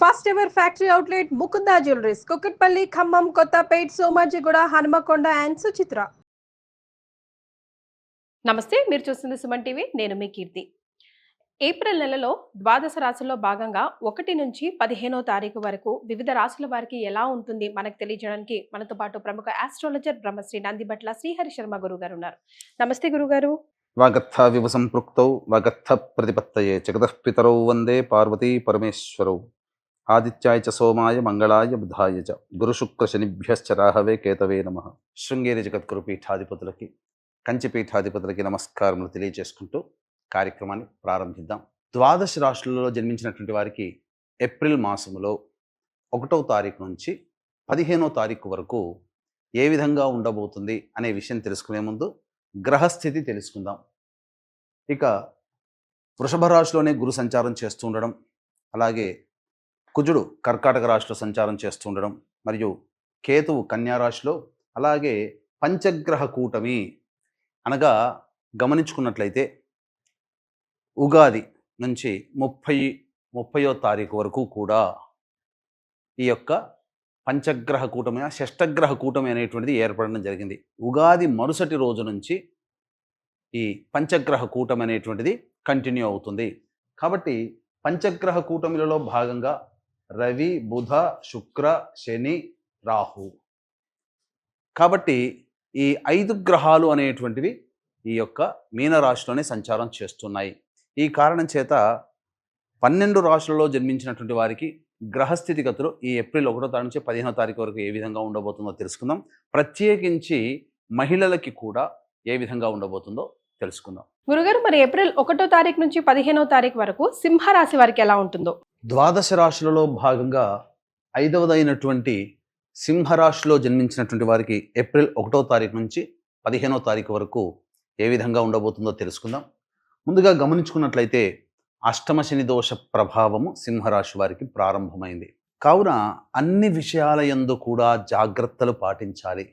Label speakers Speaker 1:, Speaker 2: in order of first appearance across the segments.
Speaker 1: First ever factory outlet Mukunda jewelleries Kukatpally, Khammam, Kothapet, Somajiguda, Hanumakonda and Suchitra. నమస్తే, మీరు చూస్తుంది సుమన్ టీవీ. నేను మీ కీర్తి. ఏప్రిల్ నెలలో ద్వాదశ రాశుల్లో భాగంగా 1 నుంచి 15వ తారీఖు వరకు వివిధ రాశుల వారికి ఎలా ఉంటుంది మనకు తెలియజేయడానికి మనతో పాటు ప్రముఖ ఆస్ట్రాలజర్ బ్రహ్మశ్రీ నందిబట్ల శ్రీహరి శర్మ గురువు గారు ఉన్నారు. నమస్తే గురుగారు.
Speaker 2: వాగర్థ వివ సంపృక్తౌ వాగర్థ ప్రతిపత్తయే జగతః పితరౌ వందే పార్వతీ పరమేశ్వరౌ ఆదిత్యాయ చ సోమాయ మంగళాయ బుధాయ చ గురుశుక్ర శనిభ్యశ్చ రాహవే కేతవే నమః. శృంగేరి జగద్గురు పీఠాధిపతులకి, కంచి పీఠాధిపతులకి నమస్కారములు తెలియజేసుకుంటూ కార్యక్రమాన్ని ప్రారంభిద్దాం. ద్వాదశ రాశులలో జన్మించినటువంటి వారికి ఏప్రిల్ మాసములో 1వ తారీఖు నుంచి 15వ తారీఖు వరకు ఏ విధంగా ఉండబోతుంది అనే విషయం తెలుసుకునే ముందు గ్రహస్థితి తెలుసుకుందాం. ఇక వృషభ రాశిలోనే గురు సంచారం చేస్తూ ఉండడం, అలాగే కుజుడు కర్కాటక రాశిలో సంచారం చేస్తూ ఉండడం, మరియు కేతువు కన్యా రాశిలో, అలాగే పంచగ్రహ కూటమి అనగా గమనించుకున్నట్లయితే ఉగాది నుంచి 30వ తారీఖు వరకు కూడా ఈ యొక్క పంచగ్రహ కూటమి, షష్టగ్రహ కూటమి అనేటువంటిది ఏర్పడడం జరిగింది. ఉగాది మరుసటి రోజు నుంచి ఈ పంచగ్రహ కూటమి అనేటువంటిది కంటిన్యూ అవుతుంది. కాబట్టి పంచగ్రహ కూటమిలలో భాగంగా రవి, బుధ, శుక్ర, శని, రాహు. కాబట్టి ఈ 5 గ్రహాలు అనేటువంటివి ఈ యొక్క మీనరాశిలోనే సంచారం చేస్తున్నాయి. ఈ కారణం చేత 12 రాశులలో జన్మించినటువంటి వారికి గ్రహస్థితిగతులు ఈ ఏప్రిల్ 1వ తారీఖు నుంచి 15వ తారీఖు వరకు ఏ విధంగా ఉండబోతుందో తెలుసుకుందాం. ప్రత్యేకించి మహిళలకి కూడా ఏ విధంగా ఉండబోతుందో తెలుసుకుందాం.
Speaker 1: గురుగారు, మరి ఏప్రిల్ 1వ తారీఖు నుంచి 15వ తారీఖు వరకు సింహరాశి వారికి ఎలా ఉంటుందో?
Speaker 2: ద్వాదశ రాశులలో భాగంగా 5వదైనటువంటి సింహరాశిలో జన్మించినటువంటి వారికి ఏప్రిల్ 1వ తారీఖు నుంచి 15వ తారీఖు వరకు ఏ విధంగా ఉండబోతుందో తెలుసుకుందాం. ముందుగా గమనించుకున్నట్లయితే అష్టమ శని దోష ప్రభావము సింహరాశి వారికి ప్రారంభమైంది. కావున అన్ని విషయాల యందు కూడా జాగ్రత్తలు పాటించాలి.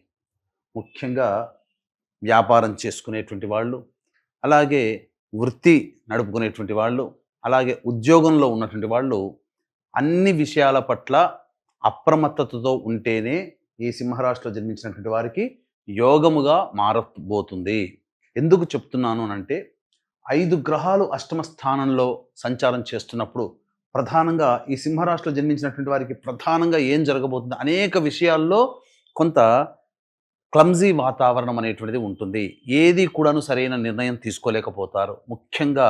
Speaker 2: ముఖ్యంగా వ్యాపారం చేసుకునేటువంటి వాళ్ళు, అలాగే వృత్తి నడుపుకునేటువంటి వాళ్ళు, అలాగే ఉద్యోగంలో ఉన్నటువంటి వాళ్ళు అన్ని విషయాల పట్ల అప్రమత్తతతో ఉంటేనే ఈ సింహరాశిలో జన్మించినటువంటి వారికి యోగముగా మారబోతుంది. ఎందుకు చెప్తున్నాను అంటే 5 గ్రహాలు అష్టమ స్థానంలో సంచారం చేస్తున్నప్పుడు ప్రధానంగా ఈ సింహరాశిలో జన్మించినటువంటి వారికి ప్రధానంగా ఏం జరగబోతుంది, అనేక విషయాల్లో కొంత క్లమ్జీ వాతావరణం అనేటువంటిది ఉంటుంది. ఏది కూడాను సరైన నిర్ణయం తీసుకోలేకపోతారు. ముఖ్యంగా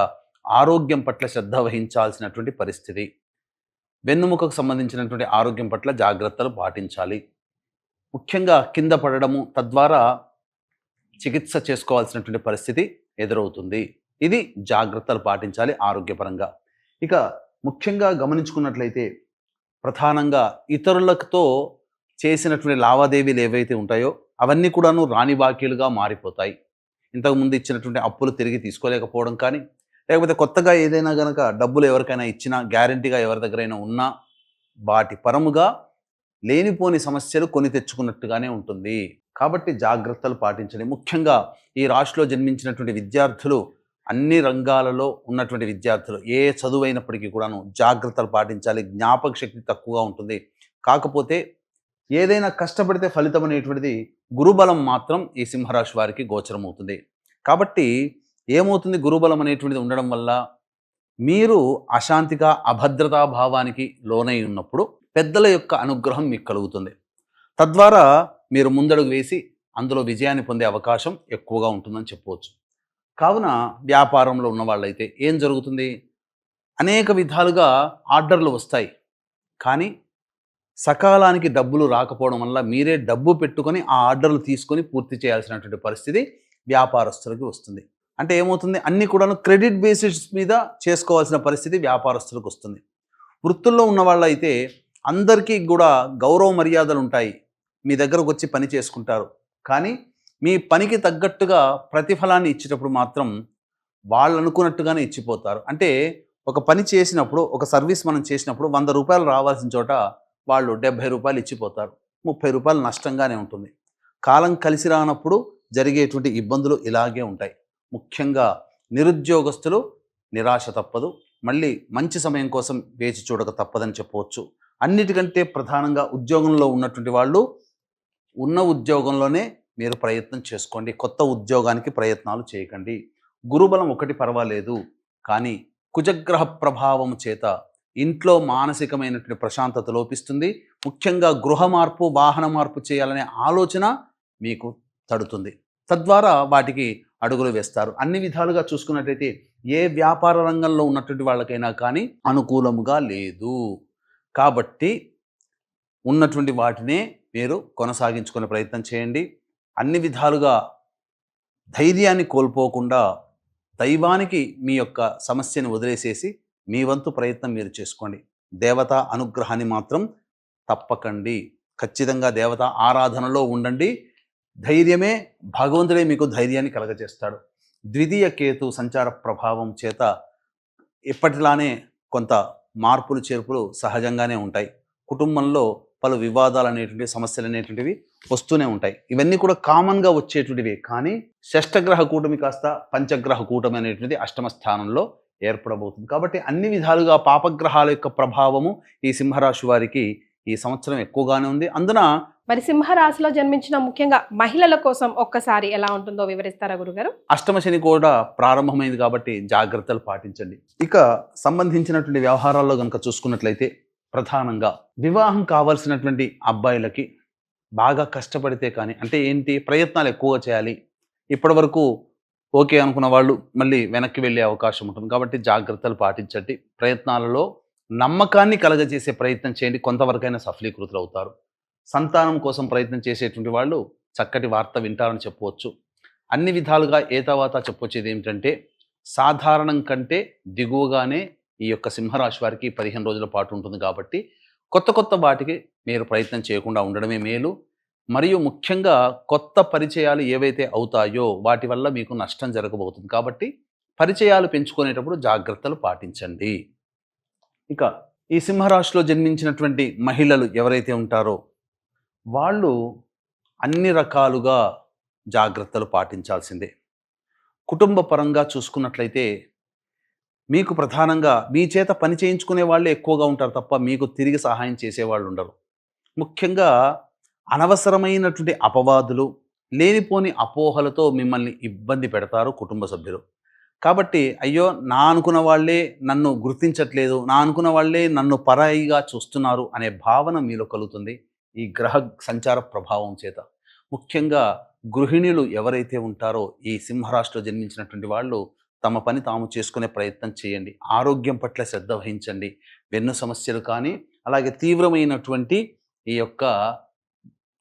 Speaker 2: ఆరోగ్యం పట్ల శ్రద్ధ వహించాల్సినటువంటి పరిస్థితి. వెన్నుముకకు సంబంధించినటువంటి ఆరోగ్యం పట్ల జాగ్రత్తలు పాటించాలి. ముఖ్యంగా కింద పడడము, తద్వారా చికిత్స చేసుకోవాల్సినటువంటి పరిస్థితి ఎదురవుతుంది. ఇది జాగ్రత్తలు పాటించాలి ఆరోగ్యపరంగా. ఇక ముఖ్యంగా గమనించుకున్నట్లయితే ప్రధానంగా ఇతరులతో చేసినటువంటి లావాదేవీలు ఏవైతే ఉంటాయో అవన్నీ కూడాను రాని బాకీలుగా మారిపోతాయి. ఇంతకుముందు ఇచ్చినటువంటి అప్పులు తిరిగి తీసుకోలేకపోవడం కానీ, లేకపోతే కొత్తగా ఏదైనా కనుక డబ్బులు ఎవరికైనా ఇచ్చినా, గ్యారంటీగా ఎవరి దగ్గరైనా ఉన్నా వాటి పరముగా లేనిపోని సమస్యలు కొని తెచ్చుకున్నట్టుగానే ఉంటుంది. కాబట్టి జాగ్రత్తలు పాటించండి. ముఖ్యంగా ఈ రాశిలో జన్మించినటువంటి విద్యార్థులు, అన్ని రంగాలలో ఉన్నటువంటి విద్యార్థులు ఏ చదువైనప్పటికీ కూడాను జాగ్రత్తలు పాటించాలి. జ్ఞాపక శక్తి తక్కువగా ఉంటుంది. కాకపోతే ఏదైనా కష్టపడితే ఫలితం అనేటువంటిది గురుబలం మాత్రం ఈ సింహరాశి వారికి గోచరం అవుతుంది. కాబట్టి ఏమవుతుంది, గురుబలం అనేటువంటిది ఉండడం వల్ల మీరు అశాంతిగా అభద్రతా భావానికి లోనై ఉన్నప్పుడు పెద్దల యొక్క అనుగ్రహం మీకు కలుగుతుంది. తద్వారా మీరు ముందడుగు వేసి అందులో విజయాన్ని పొందే అవకాశం ఎక్కువగా ఉంటుందని చెప్పవచ్చు. కావున వ్యాపారంలో ఉన్న వాళ్ళైతే ఏం జరుగుతుంది, అనేక విధాలుగా ఆర్డర్లు వస్తాయి, కానీ సకాలానికి డబ్బులు రాకపోవడం వల్ల మీరే డబ్బు పెట్టుకొని ఆ ఆర్డర్లు తీసుకొని పూర్తి చేయాల్సినటువంటి పరిస్థితి వ్యాపారస్తులకు వస్తుంది. అంటే ఏమవుతుంది, అన్నీ కూడా క్రెడిట్ బేసిస్ మీద చేసుకోవాల్సిన పరిస్థితి వ్యాపారస్తులకు వస్తుంది. వృత్తుల్లో ఉన్న వాళ్ళైతే అందరికీ కూడా గౌరవ మర్యాదలు ఉంటాయి. మీ దగ్గరకు వచ్చి పని చేసుకుంటారు. కానీ మీ పనికి తగ్గట్టుగా ప్రతిఫలాన్ని ఇచ్చేటప్పుడు మాత్రం వాళ్ళు అనుకున్నట్టుగానే ఇచ్చిపోతారు. అంటే ఒక పని చేసినప్పుడు, ఒక సర్వీస్ మనం చేసినప్పుడు 100 రూపాయలు రావాల్సిన చోట వాళ్ళు 70 రూపాయలు ఇచ్చిపోతారు. 30 రూపాయలు నష్టంగానే ఉంటుంది. కాలం కలిసి రానప్పుడు జరిగేటువంటి ఇబ్బందులు ఇలాగే ఉంటాయి. ముఖ్యంగా నిరుద్యోగస్తులు నిరాశ తప్పదు. మళ్ళీ మంచి సమయం కోసం వేచి చూడక తప్పదని చెప్పవచ్చు. అన్నిటికంటే ప్రధానంగా ఉద్యోగంలో ఉన్నటువంటి వాళ్ళు ఉన్న ఉద్యోగంలోనే మీరు ప్రయత్నం చేసుకోండి. కొత్త ఉద్యోగానికి ప్రయత్నాలు చేయకండి. గురుబలం ఒకటి పర్వాలేదు, కానీ కుజగ్రహ ప్రభావం చేత ఇంట్లో మానసికమైనటువంటి ప్రశాంతత లోపిస్తుంది. ముఖ్యంగా గృహ మార్పు, వాహన మార్పు చేయాలనే ఆలోచన మీకు తడుతుంది. తద్వారా వాటికి అడుగులు వేస్తారు. అన్ని విధాలుగా చూసుకున్నట్లయితే ఏ వ్యాపార రంగంలో ఉన్నటువంటి వాళ్ళకైనా కానీ అనుకూలముగా లేదు. కాబట్టి ఉన్నటువంటి వాటినే మీరు కొనసాగించుకునే ప్రయత్నం చేయండి. అన్ని విధాలుగా ధైర్యాన్ని కోల్పోకుండా దైవానికి మీ యొక్క సమస్యను వదిలేసేసి మీ వంతు ప్రయత్నం మీరు చేసుకోండి. దేవతా అనుగ్రహాన్ని మాత్రం తప్పకండి. ఖచ్చితంగా దేవతా ఆరాధనలో ఉండండి. ధైర్యమే, భగవంతుడే మీకు ధైర్యాన్ని కలగజేస్తాడు. ద్వితీయ కేతు సంచార ప్రభావం చేత ఇప్పటిలానే కొంత మార్పులు చేర్పులు సహజంగానే ఉంటాయి. కుటుంబంలో పలు వివాదాలు అనేటువంటి, సమస్యలు అనేటువంటివి వస్తూనే ఉంటాయి. ఇవన్నీ కూడా కామన్గా వచ్చేటువంటివి. కానీ షష్టగ్రహ కూటమి కాస్త పంచగ్రహ కూటమి అనేటువంటిది అష్టమ స్థానంలో ఏర్పడబోతుంది. కాబట్టి అన్ని విధాలుగా పాపగ్రహాల యొక్క ప్రభావము ఈ సింహరాశి వారికి ఈ సంవత్సరం ఎక్కువగానే ఉంది. అందున
Speaker 1: మరి సింహరాశిలో జన్మించిన ముఖ్యంగా మహిళల కోసం ఒక్కసారి ఎలా ఉంటుందో వివరిస్తారా గురుగారు?
Speaker 2: అష్టమ శని కూడా ప్రారంభమైంది కాబట్టి జాగ్రత్తలు పాటించండి. ఇక సంబంధించినటువంటి వ్యవహారాల్లో కనుక చూసుకున్నట్లయితే ప్రధానంగా వివాహం కావాల్సినటువంటి అబ్బాయిలకి బాగా కష్టపడితే కానీ, అంటే ఏంటి, ప్రయత్నాలు ఎక్కువగా చేయాలి. ఇప్పటి వరకు ఓకే అనుకున్న వాళ్ళు మళ్ళీ వెనక్కి వెళ్ళే అవకాశం ఉంటుంది. కాబట్టి జాగ్రత్తలు పాటించండి. ప్రయత్నాలలో నమ్మకాన్ని కలగజేసే ప్రయత్నం చేయండి. కొంతవరకైనా సఫలీకృతులు అవుతారు. సంతానం కోసం ప్రయత్నం చేసేటువంటి వాళ్ళు చక్కటి వార్త వింటారని చెప్పవచ్చు. అన్ని విధాలుగా తర్వాత చెప్పొచ్చేది ఏమిటంటే, సాధారణం కంటే దిగువగానే ఈ యొక్క సింహరాశి వారికి 15 రోజుల పాటు ఉంటుంది. కాబట్టి కొత్త వాటికి మీరు ప్రయత్నం చేయకుండా ఉండడమే మేలు. మరియు ముఖ్యంగా కొత్త పరిచయాలు ఏవైతే అవుతాయో వాటి వల్ల మీకు నష్టం జరగబోతుంది. కాబట్టి పరిచయాలు పెంచుకునేటప్పుడు జాగ్రత్తలు పాటించండి. ఇక ఈ సింహరాశిలో జన్మించినటువంటి మహిళలు ఎవరైతే ఉంటారో వాళ్ళు అన్ని రకాలుగా జాగ్రత్తలు పాటించాల్సిందే. కుటుంబ పరంగా చూసుకున్నట్లయితే మీకు ప్రధానంగా మీ చేత పని చేయించుకునే వాళ్ళే ఎక్కువగా ఉంటారు తప్ప మీకు తిరిగి సహాయం చేసేవాళ్ళు ఉండరు. ముఖ్యంగా అనవసరమైనటువంటి అపవాదులు, లేనిపోని అపోహలతో మిమ్మల్ని ఇబ్బంది పెడతారు కుటుంబ సభ్యులు. కాబట్టి అయ్యో నా అనుకున్న వాళ్ళే నన్ను గుర్తించట్లేదు, నా అనుకున్న వాళ్ళే నన్ను పరాయిగా చూస్తున్నారు అనే భావన మీలో కలుగుతుంది ఈ గ్రహ సంచార ప్రభావం చేత. ముఖ్యంగా గృహిణులు ఎవరైతే ఉంటారో ఈ సింహరాశిలో జన్మించినటువంటి వాళ్ళు తమ పని తాము చేసుకునే ప్రయత్నం చేయండి. ఆరోగ్యం పట్ల శ్రద్ధ వహించండి. వెన్ను సమస్యలు కానీ, అలాగే తీవ్రమైనటువంటి ఈ యొక్క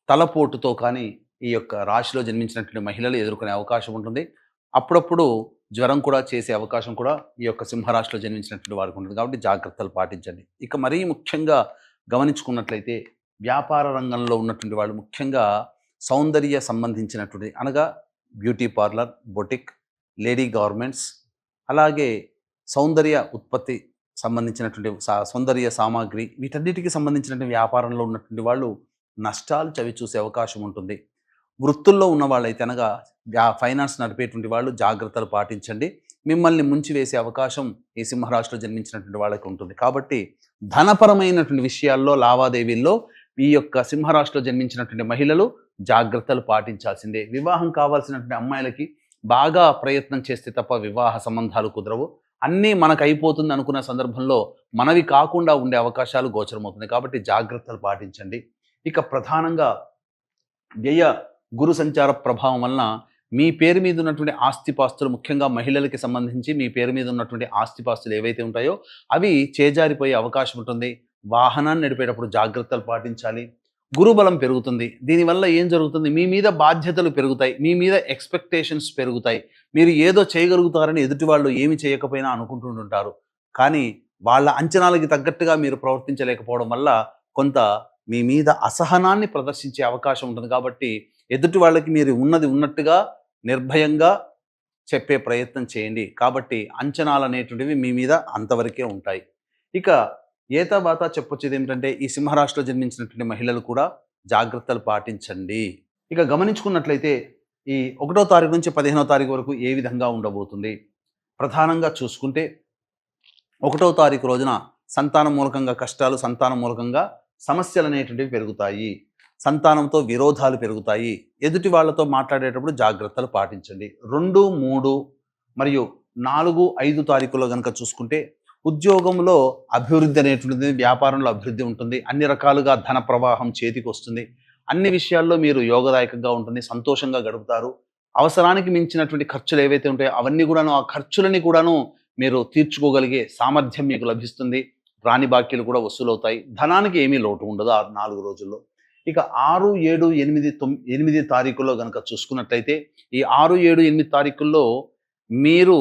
Speaker 2: తలపోటుతో కానీ ఈ యొక్క రాశిలో జన్మించినటువంటి మహిళలు ఎదుర్కొనే అవకాశం ఉంటుంది. అప్పుడప్పుడు జ్వరం కూడా చేసే అవకాశం కూడా ఈ యొక్క సింహరాశిలో జన్మించినటువంటి వారికి ఉంటుంది. కాబట్టి జాగ్రత్తలు పాటించండి. ఇక మరీ ముఖ్యంగా గమనించుకున్నట్లయితే వ్యాపార రంగంలో ఉన్నటువంటి వాళ్ళు, ముఖ్యంగా సౌందర్య సంబంధించినటువంటి, అనగా beauty parlour, boutique, lady garments, అలాగే సౌందర్య ఉత్పత్తి సంబంధించినటువంటి సౌందర్య సామాగ్రి, వీటన్నిటికీ సంబంధించినటువంటి వ్యాపారంలో ఉన్నటువంటి వాళ్ళు నష్టాలు చవి చూసే అవకాశం ఉంటుంది. వృత్తుల్లో ఉన్న వాళ్ళైతే, అనగా ఫైనాన్స్ నడిపేటువంటి వాళ్ళు జాగ్రత్తలు పాటించండి. మిమ్మల్ని ముంచి వేసే అవకాశం ఈ సింహరాశిలో జన్మించినటువంటి వాళ్ళకి ఉంటుంది. కాబట్టి ధనపరమైనటువంటి విషయాల్లో, లావాదేవీల్లో ఈ యొక్క సింహరాశిలో జన్మించినటువంటి మహిళలు జాగ్రత్తలు పాటించాల్సిందే. వివాహం కావాల్సినటువంటి అమ్మాయిలకి బాగా ప్రయత్నం చేస్తే తప్ప వివాహ సంబంధాలు కుదరవు. అన్నీ మనకు అయిపోతుంది అనుకున్న సందర్భంలో మనవి కాకుండా ఉండే అవకాశాలు గోచరమవుతున్నాయి. కాబట్టి జాగ్రత్తలు పాటించండి. ఇక ప్రధానంగా వ్యయ గురు సంచార ప్రభావం వలన మీ పేరు మీద ఉన్నటువంటి ఆస్తిపాస్తులు, ముఖ్యంగా మహిళలకి సంబంధించి మీ పేరు మీద ఉన్నటువంటి ఆస్తిపాస్తులు ఏవైతే ఉంటాయో అవి చేజారిపోయే అవకాశం ఉంటుంది. వాహనాన్ని నడిపేటప్పుడు జాగ్రత్తలు పాటించాలి. గురుబలం పెరుగుతుంది. దీనివల్ల ఏం జరుగుతుంది, మీ మీద బాధ్యతలు పెరుగుతాయి, మీ మీద ఎక్స్పెక్టేషన్స్ పెరుగుతాయి. మీరు ఏదో చేయగలుగుతారని ఎదుటి వాళ్ళు ఏమి చేయకపోయినా అనుకుంటుంటారు. కానీ వాళ్ళ అంచనాలకి తగ్గట్టుగా మీరు ప్రవర్తించలేకపోవడం వల్ల కొంత మీ మీద అసహనాన్ని ప్రదర్శించే అవకాశం ఉంటుంది. కాబట్టి ఎదుటి వాళ్ళకి మీరు ఉన్నది ఉన్నట్టుగా నిర్భయంగా చెప్పే ప్రయత్నం చేయండి. కాబట్టి అంచనాలు అనేటువంటివి మీ మీద అంతవరకే ఉంటాయి. ఇక తర్వాత చెప్పొచ్చేది ఏమిటంటే, ఈ సింహరాశిలో జన్మించినటువంటి మహిళలు కూడా జాగ్రత్తలు పాటించండి. ఇక గమనించుకున్నట్లయితే ఈ 1వ తారీఖు నుంచి 15వ తారీఖు వరకు ఏ విధంగా ఉండబోతుంది, ప్రధానంగా చూసుకుంటే 1వ తారీఖు రోజున సంతానం మూలకంగా కష్టాలు, సంతానం మూలకంగా సమస్యలు అనేటువంటివి పెరుగుతాయి. సంతానంతో విరోధాలు పెరుగుతాయి. ఎదుటి వాళ్ళతో మాట్లాడేటప్పుడు జాగ్రత్తలు పాటించండి. 2, 3 మరియు 4, 5 తారీఖులో కనుక చూసుకుంటే ఉద్యోగంలో అభివృద్ధి అనేటువంటిది, వ్యాపారంలో అభివృద్ధి ఉంటుంది. అన్ని రకాలుగా ధన ప్రవాహం చేతికి వస్తుంది. అన్ని విషయాల్లో మీరు యోగదాయకంగా ఉంటుంది. సంతోషంగా గడుపుతారు. అవసరానికి మించినటువంటి ఖర్చులు ఏవైతే ఉంటాయో అవన్నీ కూడాను, ఆ ఖర్చులని కూడాను మీరు తీర్చుకోగలిగే సామర్థ్యం మీకు లభిస్తుంది. రాని బాకీలు కూడా వసూలవుతాయి. ధనానికి ఏమీ లోటు ఉండదు ఆ 4 రోజుల్లో. ఇక 6, 7, 8 తారీఖుల్లో కనుక చూసుకున్నట్లయితే ఈ 6, 7, 8 తారీఖుల్లో మీరు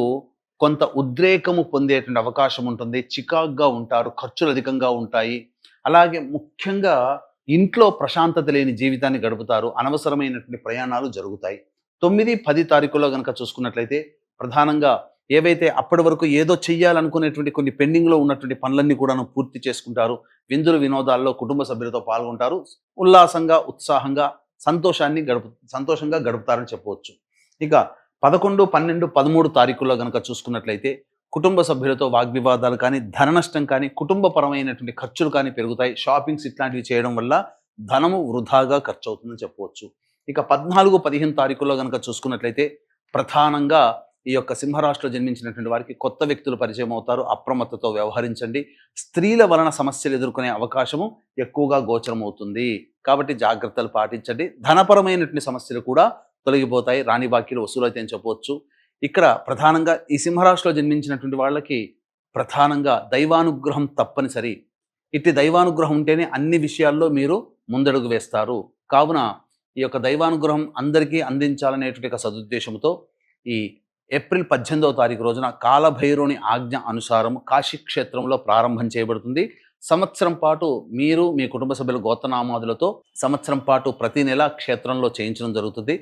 Speaker 2: కొంత ఉద్రేకము పొందేటువంటి అవకాశం ఉంటుంది. చికాగ్గా ఉంటారు. ఖర్చులు అధికంగా ఉంటాయి. అలాగే ముఖ్యంగా ఇంట్లో ప్రశాంతత లేని జీవితాన్ని గడుపుతారు. అనవసరమైనటువంటి ప్రయాణాలు జరుగుతాయి. 9, 10 తారీఖుల్లో కనుక చూసుకున్నట్లయితే ప్రధానంగా ఏవైతే అప్పటి వరకు ఏదో చెయ్యాలనుకునేటువంటి కొన్ని పెండింగ్లో ఉన్నటువంటి పనులన్నీ కూడాను పూర్తి చేసుకుంటారు. విందులు వినోదాల్లో కుటుంబ సభ్యులతో పాల్గొంటారు. ఉల్లాసంగా, ఉత్సాహంగా, సంతోషంగా గడుపుతారని చెప్పవచ్చు. ఇక 11, 12, 13 తారీఖుల్లో కనుక చూసుకున్నట్లయితే కుటుంబ సభ్యులతో వాగ్వివాదాలు కానీ, ధన నష్టం కానీ, కుటుంబపరమైనటువంటి ఖర్చులు కానీ పెరుగుతాయి. షాపింగ్స్ ఇట్లాంటివి చేయడం వల్ల ధనము వృధాగా ఖర్చు అవుతుందని చెప్పవచ్చు. ఇక 14, 15 తారీఖుల్లో కనుక చూసుకున్నట్లయితే ప్రధానంగా ఈ యొక్క సింహరాశిలో జన్మించినటువంటి వారికి కొత్త వ్యక్తులు పరిచయం అవుతారు. అప్రమత్తతో వ్యవహరించండి. స్త్రీల వలన సమస్యలు ఎదుర్కొనే అవకాశము ఎక్కువగా గోచరం అవుతుంది. కాబట్టి జాగ్రత్తలు పాటించండి. ధనపరమైనటువంటి సమస్యలు కూడా తొలగిపోతాయి. రాని బాకీలు వసూలైతే అని చెప్పవచ్చు. ఇక్కడ ప్రధానంగా ఈ సింహరాశిలో జన్మించినటువంటి వాళ్ళకి ప్రధానంగా దైవానుగ్రహం తప్పనిసరి. ఇట్టి దైవానుగ్రహం ఉంటేనే అన్ని విషయాల్లో మీరు ముందడుగు వేస్తారు. కావున ఈ యొక్క దైవానుగ్రహం అందరికీ అందించాలనేటువంటి ఒక సదుద్దేశంతో ఈ ఏప్రిల్ 18వ తారీఖు రోజున కాలభైరవుని ఆజ్ఞ అనుసారం కాశీ క్షేత్రంలో ప్రారంభం చేయబడుతుంది. సంవత్సరం పాటు మీరు మీ కుటుంబ సభ్యుల గోత్రనామాదులతో సంవత్సరం పాటు ప్రతి నెల క్షేత్రంలో చేయించడం జరుగుతుంది.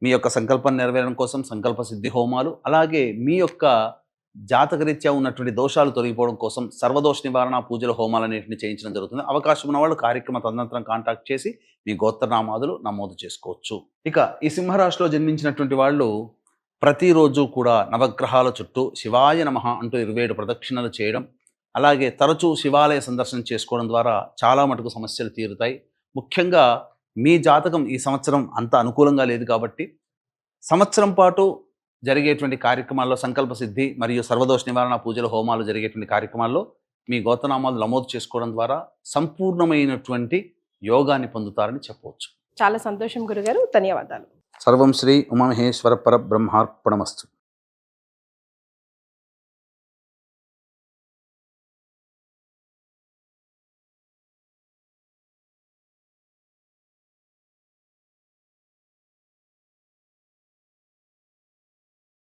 Speaker 2: మీ యొక్క సంకల్పం నెరవేరడం కోసం సంకల్ప సిద్ధి హోమాలు, అలాగే మీ యొక్క జాతకరీత్యా ఉన్నటువంటి దోషాలు తొలగిపోవడం కోసం సర్వదోష నివారణ పూజల హోమాలు అనేటివి చేయించడం జరుగుతుంది. అవకాశం ఉన్న వాళ్ళు కార్యక్రమ తదనంతరం కాంటాక్ట్ చేసి మీ గోత్రనామాదులు నమోదు చేసుకోవచ్చు. ఇక ఈ సింహరాశిలో జన్మించినటువంటి వాళ్ళు ప్రతిరోజు కూడా నవగ్రహాల చుట్టూ శివాయ నమః అంటూ 27 ప్రదక్షిణలు చేయడం, అలాగే తరచూ శివాలయ సందర్శనం చేసుకోవడం ద్వారా చాలా మటుకు సమస్యలు తీరుతాయి. ముఖ్యంగా మీ జాతకం ఈ సంవత్సరం అంత అనుకూలంగా లేదు కాబట్టి సంవత్సరం పాటు జరిగేటువంటి కార్యక్రమాల్లో సంకల్ప సిద్ధి మరియు సర్వదోష నివారణ పూజల హోమాలు జరిగేటువంటి కార్యక్రమాల్లో మీ గోత్రనామాలు నమోదు చేసుకోవడం ద్వారా సంపూర్ణమైనటువంటి యోగాన్ని పొందుతారని చెప్పవచ్చు.
Speaker 1: చాలా సంతోషం గురుగారు. ధన్యవాదాలు.
Speaker 2: సర్వం శ్రీ ఉమామహేశ్వర పరబ్రహ్మార్పణమస్తు.